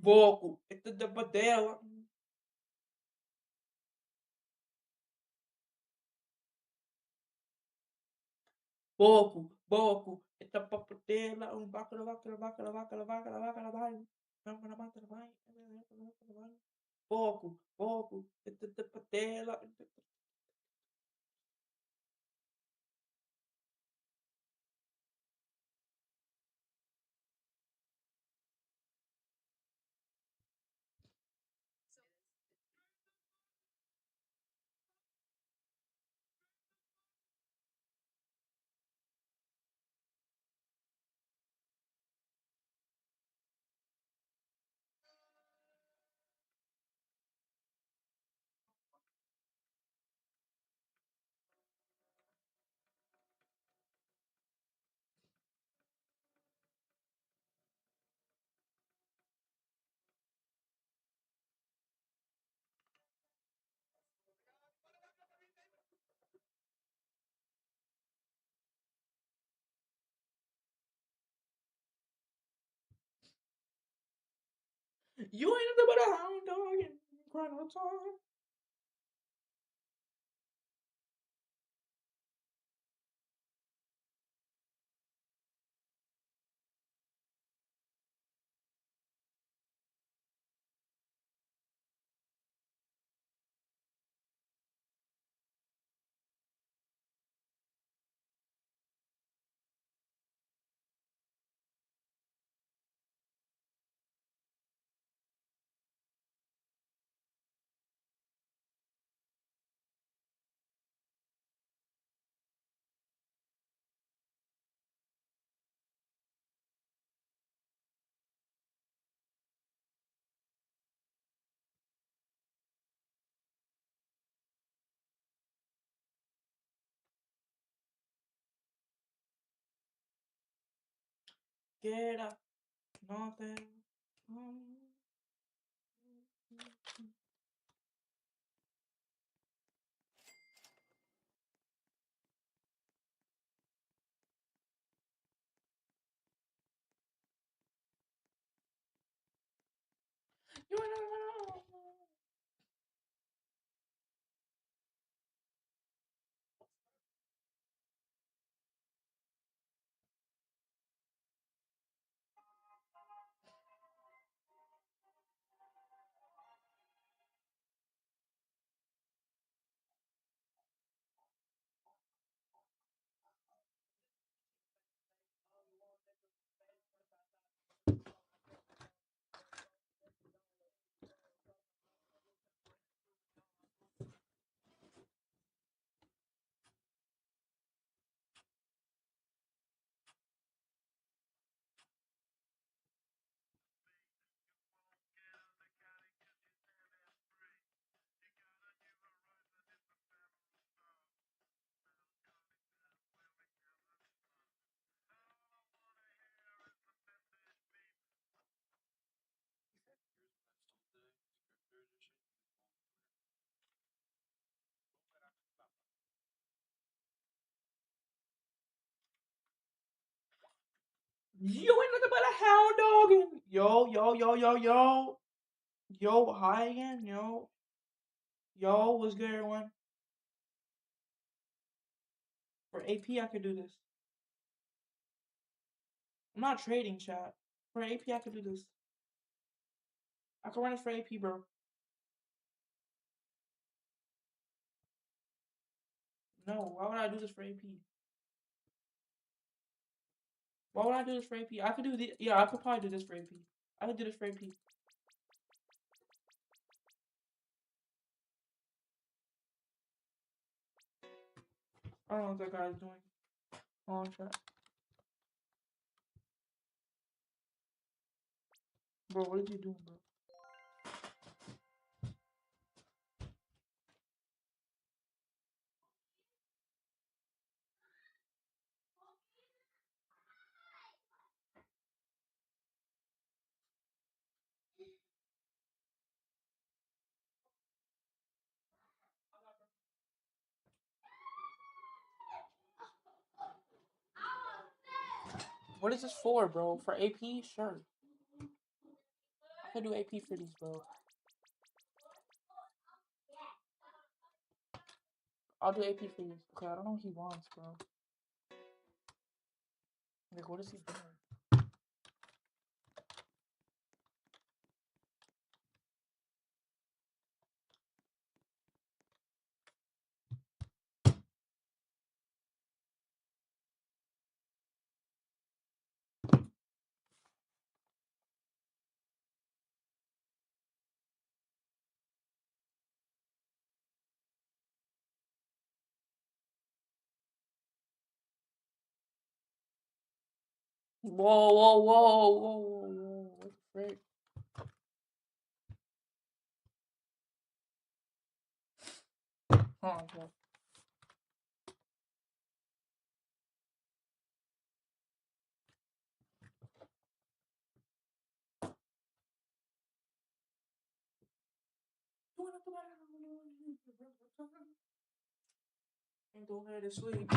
Boku, ito da padela. Boku, ito papadela. Ang bakala. Boku, ito da padela. You ain't nothing but a hound dog and crying all the time. Get up, nothing. You ain't nothing but a hound dog. You ain't nothing but a hound dog. And yo. Yo, hi again. Yo, what's good, everyone? For AP, I could do this. I'm not trading, chat. For AP, I could do this. I can run it for AP, bro. No, why would I do this for AP? Why would I do this for AP? I could do the yeah, I could probably do this for AP. I could do this for AP. I don't know what that guy's doing. Hold on, chat. Bro, what is he doing, bro? What is this for, bro? For AP? Sure. He'll do AP for these, bro. I'll do AP for these. Okay, I don't know what he wants, bro. Like, what is he doing? Whoa, whoa, whoa, whoa, whoa, whoa. What the frick? Hold on, bro. And don't let it sleep.